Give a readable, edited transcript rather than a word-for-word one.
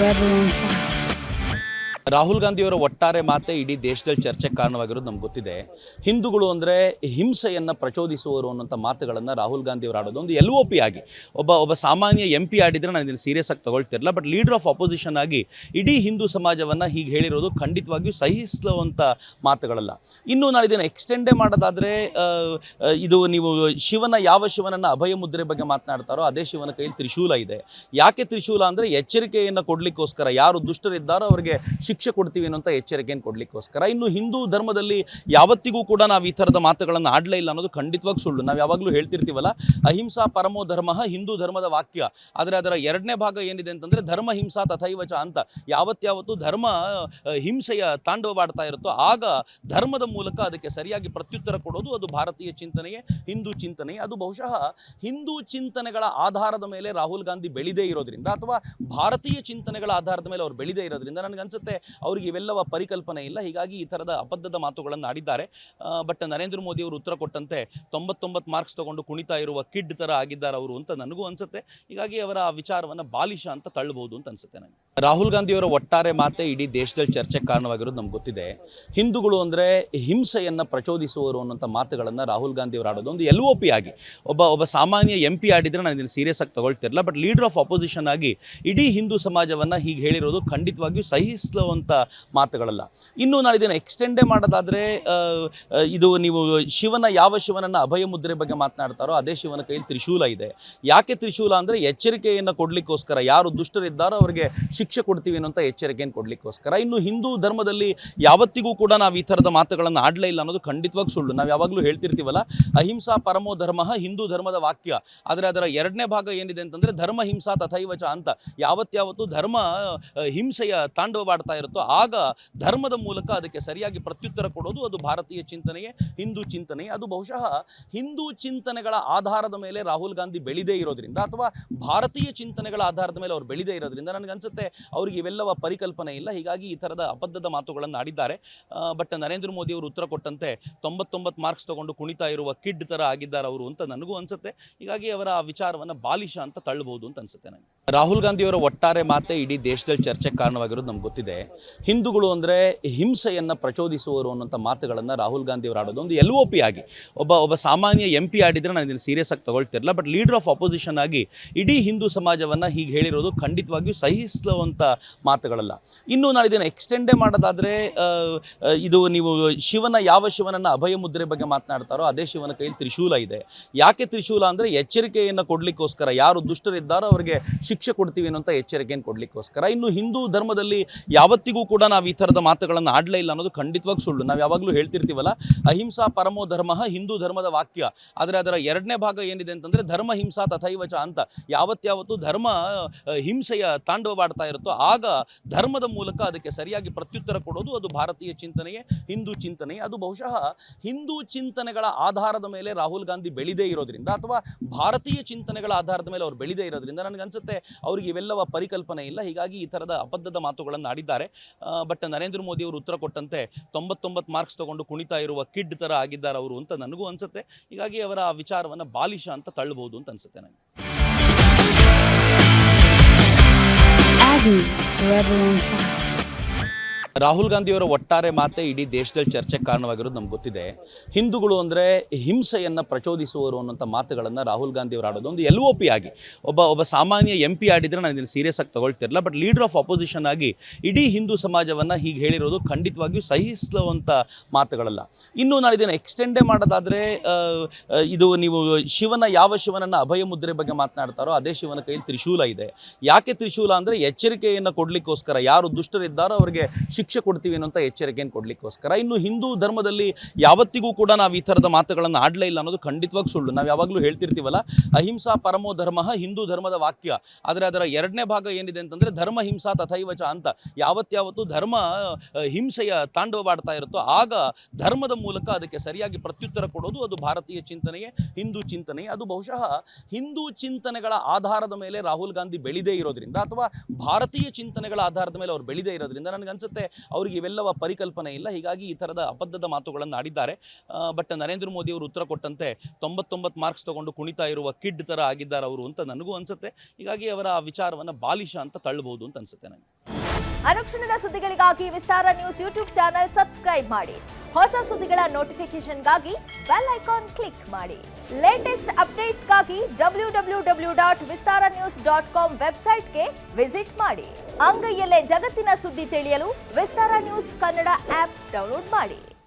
forever on fire. Rahul ಗಾಂಧಿಯವರ ಒಟ್ಟಾರೆ ಮಾತೆ ಇಡೀ ದೇಶದಲ್ಲಿ ಚರ್ಚೆಗೆ ಕಾರಣವಾಗಿರೋದು ನಮ್ಗೆ ಗೊತ್ತಿದೆ. ಹಿಂದೂಗಳು ಅಂದರೆ ಹಿಂಸೆಯನ್ನು ಪ್ರಚೋದಿಸುವವರು ಅನ್ನೋಂಥ ಮಾತುಗಳನ್ನು ರಾಹುಲ್ ಗಾಂಧಿಯವರು ಆಡೋದು ಒಂದು LOP ಆಗಿ ಒಬ್ಬ ಸಾಮಾನ್ಯ MP ಆಡಿದರೆ ನಾನು ಇದನ್ನು ಸೀರಿಯಸ್ ಆಗಿ ತಗೊಳ್ತಿರಲ್ಲ. ಬಟ್ ಲೀಡರ್ ಆಫ್ ಅಪೋಸಿಷನ್ ಆಗಿ ಇಡೀ ಹಿಂದೂ ಸಮಾಜವನ್ನು ಹೀಗೆ ಹೇಳಿರೋದು ಖಂಡಿತವಾಗಿಯೂ ಸಹಿಸುವಂಥ ಮಾತುಗಳಲ್ಲ. ಇನ್ನು ನಾನು ಇದನ್ನು ಎಕ್ಸ್ಟೆಂಡೇ ಮಾಡೋದಾದರೆ ಇದು ನೀವು ಯಾವ ಶಿವನನ್ನು ಅಭಯ ಮುದ್ರೆ ಬಗ್ಗೆ ಮಾತನಾಡ್ತಾರೋ ಅದೇ ಶಿವನ ಕೈಯಲ್ಲಿ ತ್ರಿಶೂಲ ಇದೆ. ಯಾಕೆ ತ್ರಿಶೂಲ ಅಂದರೆ ಎಚ್ಚರಿಕೆಯನ್ನು ಕೊಡಲಿಕ್ಕೋಸ್ಕರ, ಯಾರು ದುಷ್ಟರಿದ್ದಾರೋ ಅವರಿಗೆ ಶಿಕ್ಷೆ ಕೊಡ್ತೀವಿ ಅನ್ನೋಂಥ ಎಚ್ಚರಿಕೆಯನ್ನು ಕೊಡಲಿಕ್ಕೋಸ್ಕರ. ಇನ್ನು ಹಿಂದೂ ಧರ್ಮದಲ್ಲಿ ಯಾವತ್ತಿಗೂ ಕೂಡ ನಾವು ಈ ಥರದ ಮಾತುಗಳನ್ನು ಆಡಲೇ ಇಲ್ಲ ಅನ್ನೋದು ಖಂಡಿತವಾಗಿ ಸುಳ್ಳು. ನಾವು ಯಾವಾಗಲೂ ಹೇಳ್ತಿರ್ತೀವಲ್ಲ, ಅಹಿಂಸಾ ಪರಮೋ ಧರ್ಮ ಹಿಂದೂ ಧರ್ಮದ ವಾಕ್ಯ. ಆದರೆ ಅದರ ಎರಡನೇ ಭಾಗ ಏನಿದೆ ಅಂತಂದರೆ ಧರ್ಮ ಹಿಂಸಾ ತಥೈವಚ ಅಂತ. ಯಾವತ್ತು ಧರ್ಮ ಹಿಂಸೆಯ ತಾಂಡವವಾಡ್ತಾ ಇರುತ್ತೋ ಆಗ ಧರ್ಮದ ಮೂಲಕ ಅದಕ್ಕೆ ಸರಿಯಾಗಿ ಪ್ರತ್ಯುತ್ತರ ಕೊಡೋದು ಅದು ಭಾರತೀಯ ಚಿಂತನೆಯೇ, ಹಿಂದೂ ಚಿಂತನೆಯೇ. ಅದು ಬಹುಶಃ ಹಿಂದೂ ಚಿಂತನೆಗಳ ಆಧಾರದ ಮೇಲೆ ರಾಹುಲ್ ಗಾಂಧಿ ಬೆಳೆದೇ ಇರೋದ್ರಿಂದ ಅಥವಾ ಭಾರತೀಯ ಚಿಂತನೆಗಳ ಆಧಾರದ ಮೇಲೆ ಅವ್ರು ಬೆಳೆದೇ ಇರೋದ್ರಿಂದ ನನಗನ್ಸುತ್ತೆ ಅವರಿಗೆ ಇವೆಲ್ಲವ ಪರಿಕಲ್ಪನೆ ಇಲ್ಲ. ಹೀಗಾಗಿ ಈ ಥರದ ಅಬದ್ಧದ ಮಾತುಗಳನ್ನು ಆಡಿದ್ದಾರೆ. ಬಟ್ ನರೇಂದ್ರ ಮೋದಿ ಅವರು ಉತ್ತರ ಕೊಟ್ಟಂತೆ 99 ಮಾರ್ಕ್ಸ್ ತಗೊಂಡು ಕುಣಿತಾ ಇರುವ ಕಿಡ್ ಥರ ಆಗಿದ್ದಾರೆ ಅವರು ಅಂತ ನನಗೂ ಅನ್ಸುತ್ತೆ. ಹೀಗಾಗಿ ಅವರ ವಿಚಾರವನ್ನು ಬಾಲಿಶ ಅಂತ ತಳ್ಳಬಹುದು ಅಂತ ಅನ್ಸುತ್ತೆ ನನಗೆ. ರಾಹುಲ್ ಗಾಂಧಿಯವರ ಒಟ್ಟಾರೆ ಮಾತೆ ಇಡೀ ದೇಶದಲ್ಲಿ ಚರ್ಚೆಗೆ ಕಾರಣವಾಗಿರೋದು ನಮ್ಗೆ ಗೊತ್ತಿದೆ. ಹಿಂದೂಗಳು ಅಂದರೆ ಹಿಂಸೆಯನ್ನು ಪ್ರಚೋದಿಸುವವರು ಅನ್ನೋಂಥ ಮಾತುಗಳನ್ನು ರಾಹುಲ್ ಗಾಂಧಿಯವರು ಆಡೋದು ಒಂದು LOP ಆಗಿ ಒಬ್ಬ ಸಾಮಾನ್ಯ MP ಆಡಿದರೆ ನಾನು ಇದನ್ನು ಸೀರಿಯಸ್ ಆಗಿ ತಗೊಳ್ತಿರಲ್ಲ. ಬಟ್ ಲೀಡರ್ ಆಫ್ ಅಪೋಸಿಷನ್ ಆಗಿ ಇಡೀ ಹಿಂದೂ ಸಮಾಜವನ್ನು ಹೀಗೆ ಹೇಳಿರೋದು ಖಂಡಿತವಾಗಿಯೂ ಸಹಿಸುವಂಥ ಮಾತುಗಳಲ್ಲ. ಇನ್ನು ನಾನು ಇದನ್ನು ಎಕ್ಸ್ಟೆಂಡೇ ಮಾಡೋದಾದರೆ ಇದು ನೀವು ಯಾವ ಶಿವನನ್ನು ಅಭಯ ಮುದ್ರೆ ಬಗ್ಗೆ ಮಾತನಾಡ್ತಾರೋ ಅದೇ ಶಿವನ ಕೈಯಲ್ಲಿ ತ್ರಿಶೂಲ ಇದೆ. ಯಾಕೆ ತ್ರಿಶೂಲ ಅಂದರೆ ಎಚ್ಚರಿಕೆಯನ್ನು ಕೊಡಲಿಕ್ಕೋಸ್ಕರ, ಯಾರು ದುಷ್ಟರಿದ್ದಾರೋ ಅವರಿಗೆ ಶಿಕ್ಷೆ ಕೊಡ್ತೀವಿ ಅನ್ನೋಂಥ ಎಚ್ಚರಿಕೆಯನ್ನು ಕೊಡಲಿಕ್ಕೋಸ್ಕರ. ಇನ್ನು ಹಿಂದೂ ಧರ್ಮದಲ್ಲಿ ಯಾವತ್ತಿಗೂ ಕೂಡ ನಾವು ಈ ಥರದ ಮಾತುಗಳನ್ನು ಆಡಲೇ ಇಲ್ಲ ಅನ್ನೋದು ಖಂಡಿತವಾಗಿ ಸುಳ್ಳು. ನಾವು ಯಾವಾಗಲೂ ಹೇಳ್ತಿರ್ತೀವಲ್ಲ, ಅಹಿಂಸಾ ಪರಮೋ ಧರ್ಮ ಹಿಂದೂ ಧರ್ಮದ ವಾಕ್ಯ. ಆದರೆ ಅದರ ಎರಡನೇ ಭಾಗ ಏನಿದೆ ಅಂತಂದರೆ ಧರ್ಮ ಹಿಂಸಾ ತಥೈವಚ ಅಂತ. ಯಾವತ್ತು ಧರ್ಮ ಹಿಂಸೆಯ ತಾಂಡವವಾಡ್ತಾ ಇರುತ್ತೋ ಆಗ ಧರ್ಮದ ಮೂಲಕ ಅದಕ್ಕೆ ಸರಿಯಾಗಿ ಪ್ರತ್ಯುತ್ತರ ಕೊಡೋದು ಅದು ಭಾರತೀಯ ಚಿಂತನೆಯೇ, ಹಿಂದೂ ಚಿಂತನೆಯೇ. ಅದು ಬಹುಶಃ ಹಿಂದೂ ಚಿಂತನೆಗಳ ಆಧಾರದ ಮೇಲೆ ರಾಹುಲ್ ಗಾಂಧಿ ಬೆಳೆದೇ ಇರೋದ್ರಿಂದ ಅಥವಾ ಭಾರತೀಯ ಚಿಂತನೆಗಳ ಆಧಾರದ ಮೇಲೆ ಅವ್ರು ಬೆಳೆದೇ ಇರೋದ್ರಿಂದ ನನಗನ್ಸುತ್ತೆ ಅವರಿಗೆ ಇವೆಲ್ಲವ ಪರಿಕಲ್ಪನೆ ಇಲ್ಲ. ಹೀಗಾಗಿ ಈ ಥರದ ಅಬದ್ಧದ ಮಾತುಗಳನ್ನು ಆಡಿದ್ದಾರೆ. ಬಟ್ ನರೇಂದ್ರ ಮೋದಿ ಅವರು ಉತ್ತರ ಕೊಟ್ಟಂತೆ 99 ಮಾರ್ಕ್ಸ್ ತಗೊಂಡು ಕುಣಿತಾ ಇರುವ ಕಿಡ್ ಥರ ಆಗಿದ್ದಾರೆ ಅವರು ಅಂತ ನನಗೂ ಅನ್ಸುತ್ತೆ. ಹೀಗಾಗಿ ಅವರ ವಿಚಾರವನ್ನು ಬಾಲಿಶ ಅಂತ ತಳ್ಳಬಹುದು ಅಂತ ಅನ್ಸುತ್ತೆ ನನಗೆ. ರಾಹುಲ್ ಗಾಂಧಿಯವರ ಒಟ್ಟಾರೆ ಮಾತೆ ಇಡೀ ದೇಶದಲ್ಲಿ ಚರ್ಚೆಗೆ ಕಾರಣವಾಗಿರೋದು ನಮ್ಗೆ ಗೊತ್ತಿದೆ. ಹಿಂದೂಗಳು ಅಂದರೆ ಹಿಂಸೆಯನ್ನು ಪ್ರಚೋದಿಸುವವರು ಅನ್ನೋಂಥ ಮಾತುಗಳನ್ನು ರಾಹುಲ್ ಗಾಂಧಿಯವರು ಆಡೋದು ಒಂದು LOP ಆಗಿ ಒಬ್ಬ ಸಾಮಾನ್ಯ MP ಆಡಿದರೆ ನಾನು ಇದನ್ನು ಸೀರಿಯಸ್ ಆಗಿ ತಗೊಳ್ತಿರಲ್ಲ. ಬಟ್ ಲೀಡರ್ ಆಫ್ ಅಪೋಸಿಷನ್ ಆಗಿ ಇಡೀ ಹಿಂದೂ ಸಮಾಜವನ್ನು ಹೀಗೆ ಹೇಳಿರೋದು ಖಂಡಿತವಾಗಿಯೂ ಸಹಿಸುವಂಥ ಮಾತುಗಳಲ್ಲ. ಇನ್ನು ನಾನು ಇದನ್ನು ಎಕ್ಸ್ಟೆಂಡೇ ಮಾಡೋದಾದರೆ ಇದು ನೀವು ಯಾವ ಶಿವನನ್ನು ಅಭಯ ಮುದ್ರೆ ಬಗ್ಗೆ ಮಾತನಾಡ್ತಾರೋ ಅದೇ ಶಿವನ ಕೈಯಲ್ಲಿ ತ್ರಿಶೂಲ ಇದೆ. ಯಾಕೆ ತ್ರಿಶೂಲ ಅಂದರೆ ಎಚ್ಚರಿಕೆಯನ್ನು ಕೊಡಲಿಕ್ಕೋಸ್ಕರ, ಯಾರು ದುಷ್ಟರಿದ್ದಾರೋ ಅವರಿಗೆ ಶಿಕ್ಷೆ ಕೊಡ್ತೀವಿ ಅನ್ನೋಂಥ ಎಚ್ಚರಿಕೆಯನ್ನು ಕೊಡಲಿಕ್ಕೋಸ್ಕರ. ಇನ್ನು ಹಿಂದೂ ಧರ್ಮದಲ್ಲಿ ಯಾವತ್ತಿಗೂ ಕೂಡ ನಾವು ಈ ಥರದ ಮಾತುಗಳನ್ನು ಆಡಲೇ ಇಲ್ಲ ಅನ್ನೋದು ಖಂಡಿತವಾಗಿ ಸುಳ್ಳು. ನಾವು ಯಾವಾಗಲೂ ಹೇಳ್ತಿರ್ತೀವಲ್ಲ, ಅಹಿಂಸಾ ಪರಮೋ ಧರ್ಮ ಹಿಂದೂ ಧರ್ಮದ ವಾಕ್ಯ. ಆದರೆ ಅದರ ಎರಡನೇ ಭಾಗ ಏನಿದೆ ಅಂತಂದರೆ ಧರ್ಮ ಹಿಂಸಾ ತಥೈವಚ ಅಂತ. ಯಾವತ್ತು ಧರ್ಮ ಹಿಂಸೆಯ ತಾಂಡವವಾಡ್ತಾ ಇರುತ್ತೋ ಆಗ ಧರ್ಮದ ಮೂಲಕ ಅದಕ್ಕೆ ಸರಿಯಾಗಿ ಪ್ರತ್ಯುತ್ತರ ಕೊಡೋದು ಅದು ಭಾರತೀಯ ಚಿಂತನೆಯೇ, ಹಿಂದೂ ಚಿಂತನೆಯೇ. ಅದು ಬಹುಶಃ ಹಿಂದೂ ಚಿಂತನೆಗಳ ಆಧಾರದ ಮೇಲೆ ರಾಹುಲ್ ಗಾಂಧಿ ಬೆಳೆದೇ ಇರೋದ್ರಿಂದ ಅಥವಾ ಭಾರತೀಯ ಚಿಂತನೆಗಳ ಆಧಾರದ ಮೇಲೆ ಅವ್ರು ಬೆಳೆದೇ ಇರೋದ್ರಿಂದ ನನಗನ್ಸುತ್ತೆ ಅವರಿಗೆ ಇವೆಲ್ಲವ ಪರಿಕಲ್ಪನೆ ಇಲ್ಲ. ಹೀಗಾಗಿ ಈ ಥರದ ಅಬದ್ಧದ ಮಾತುಗಳನ್ನು ಆಡಿದ್ದಾರೆ. ಬಟ್ ನರೇಂದ್ರ ಮೋದಿ ಅವರು ಉತ್ತರ ಕೊಟ್ಟಂತೆ 99 ಮಾರ್ಕ್ಸ್ ತಗೊಂಡು ಕುಣಿತಾ ಇರುವ ಕಿಡ್ ಥರ ಆಗಿದ್ದಾರೆ ಅವರು ಅಂತ ನನಗೂ ಅನ್ಸುತ್ತೆ. ಹೀಗಾಗಿ ಅವರ ವಿಚಾರವನ್ನು ಬಾಲಿಶ ಅಂತ ತಳ್ಳಬಹುದು ಅಂತ ಅನ್ಸುತ್ತೆ ನನಗೆ. Forever on fire. ರಾಹುಲ್ ಗಾಂಧಿಯವರ ಒಟ್ಟಾರೆ ಮಾತೆ ಇಡೀ ದೇಶದಲ್ಲಿ ಚರ್ಚೆಗೆ ಕಾರಣವಾಗಿರೋದು ನಮ್ಗೆ ಗೊತ್ತಿದೆ. ಹಿಂದೂಗಳು ಅಂದರೆ ಹಿಂಸೆಯನ್ನು ಪ್ರಚೋದಿಸುವವರು ಅನ್ನೋಂಥ ಮಾತುಗಳನ್ನು ರಾಹುಲ್ ಗಾಂಧಿಯವರು ಆಡೋದು ಒಂದು LOP ಆಗಿ ಒಬ್ಬ ಸಾಮಾನ್ಯ MP ಆಡಿದರೆ ನಾನು ಇದನ್ನು ಸೀರಿಯಸ್ ಆಗಿ ತಗೊಳ್ತಿರಲ್ಲ. ಬಟ್ ಲೀಡರ್ ಆಫ್ ಅಪೋಸಿಷನ್ ಆಗಿ ಇಡೀ ಹಿಂದೂ ಸಮಾಜವನ್ನು ಹೀಗೆ ಹೇಳಿರೋದು ಖಂಡಿತವಾಗಿಯೂ ಸಹಿಸುವಂಥ ಮಾತುಗಳಲ್ಲ. ಇನ್ನು ನಾನು ಇದನ್ನು ಎಕ್ಸ್ಟೆಂಡೇ ಮಾಡೋದಾದರೆ ಇದು ನೀವು ಯಾವ ಶಿವನನ್ನು ಅಭಯ ಮುದ್ರೆ ಬಗ್ಗೆ ಮಾತನಾಡ್ತಾರೋ ಅದೇ ಶಿವನ ಕೈಯಲ್ಲಿ ತ್ರಿಶೂಲ ಇದೆ. ಯಾಕೆ ತ್ರಿಶೂಲ ಅಂದರೆ ಎಚ್ಚರಿಕೆಯನ್ನು ಕೊಡಲಿಕ್ಕೋಸ್ಕರ, ಯಾರು ದುಷ್ಟರಿದ್ದಾರೋ ಅವರಿಗೆ ಶಿಕ್ಷೆ ಕೊಡ್ತೀವಿ ಅನ್ನೋಂಥ ಎಚ್ಚರಿಕೆಯನ್ನು ಕೊಡಲಿಕ್ಕೋಸ್ಕರ. ಇನ್ನು ಹಿಂದೂ ಧರ್ಮದಲ್ಲಿ ಯಾವತ್ತಿಗೂ ಕೂಡ ನಾವು ಈ ಥರದ ಮಾತುಗಳನ್ನು ಆಡಲೇ ಇಲ್ಲ ಅನ್ನೋದು ಖಂಡಿತವಾಗಿ ಸುಳ್ಳು. ನಾವು ಯಾವಾಗಲೂ ಹೇಳ್ತಿರ್ತೀವಲ್ಲ, ಅಹಿಂಸಾ ಪರಮೋ ಧರ್ಮ ಹಿಂದೂ ಧರ್ಮದ ವಾಕ್ಯ. ಆದರೆ ಅದರ ಎರಡನೇ ಭಾಗ ಏನಿದೆ ಅಂತಂದರೆ ಧರ್ಮ ಹಿಂಸಾ ತಥೈವಚ ಅಂತ. ಯಾವತ್ತು ಧರ್ಮ ಹಿಂಸೆಯ ತಾಂಡವವಾಡ್ತಾ ಇರುತ್ತೋ ಆಗ ಧರ್ಮದ ಮೂಲಕ ಅದಕ್ಕೆ ಸರಿಯಾಗಿ ಪ್ರತ್ಯುತ್ತರ ಕೊಡೋದು ಅದು ಭಾರತೀಯ ಚಿಂತನೆಯೇ, ಹಿಂದೂ ಚಿಂತನೆಯೇ. ಅದು ಬಹುಶಃ ಹಿಂದೂ ಚಿಂತನೆಗಳ ಆಧಾರದ ಮೇಲೆ ರಾಹುಲ್ ಗಾಂಧಿ ಬೆಳೆದೇ ಇರೋದ್ರಿಂದ ಅಥವಾ ಭಾರತೀಯ ಚಿಂತನೆಗಳ ಆಧಾರದ ಮೇಲೆ ಅವ್ರು ಬೆಳೆದೇ ಇರೋದ್ರಿಂದ ನನಗನ್ಸುತ್ತೆ ಅವ್ರಿಗೆ ಇವೆಲ್ಲವ ಪರಿಕಲ್ಪನೆ ಇಲ್ಲ. ಹೀಗಾಗಿ ಈ ಥರದ ಅಬದ್ಧದ ಮಾತುಗಳನ್ನು ಆಡಿದ್ದಾರೆ. ಬಟ್ ನರೇಂದ್ರ ಮೋದಿ ಅವರು ಉತ್ತರ ಕೊಟ್ಟಂತೆ 99 ಮಾರ್ಕ್ಸ್ ತಗೊಂಡು ಕುಣಿತಾ ಇರುವ ಕಿಡ್ ಥರ ಆಗಿದ್ದಾರೆ ಅವರು ಅಂತ ನನಗೂ ಅನ್ಸುತ್ತೆ. ಹೀಗಾಗಿ ಅವರ ಆ ವಿಚಾರವನ್ನು ಬಾಲಿಶ ಅಂತ ತಳ್ಳಬಹುದು ಅಂತ ಅನ್ಸುತ್ತೆ ನನಗೆ. ಅನುಕ್ಷಣದ ಸುದ್ದಿಗಳಿಗಾಗಿ ವಿಸ್ತಾರ ನ್ಯೂಸ್ ಯೂಟ್ಯೂಬ್ ಚಾನೆಲ್ ಸಬ್ಸ್ಕ್ರೈಬ್ ಮಾಡಿ. ಹೊಸ ಸುದ್ದಿಗಳ ನೋಟಿಫಿಕೇಶನ್ಗಾಗಿ ಬೆಲ್ ಐಕಾನ್ ಕ್ಲಿಕ್ ಮಾಡಿ. ಲೇಟೆಸ್ಟ್ ಅಪ್ಡೇಟ್ಸ್ಗಾಗಿ www.vistaranews.com ವೆಬ್ಸೈಟ್ಗೆ ವಿಸಿಟ್ ಮಾಡಿ. ಅಂಗೈಯಲ್ಲೇ ಜಗತ್ತಿನ ಸುದ್ದಿ ತಿಳಿಯಲು ವಿಸ್ತಾರ ನ್ಯೂಸ್ ಕನ್ನಡ ಆಪ್ ಡೌನ್ಲೋಡ್ ಮಾಡಿ.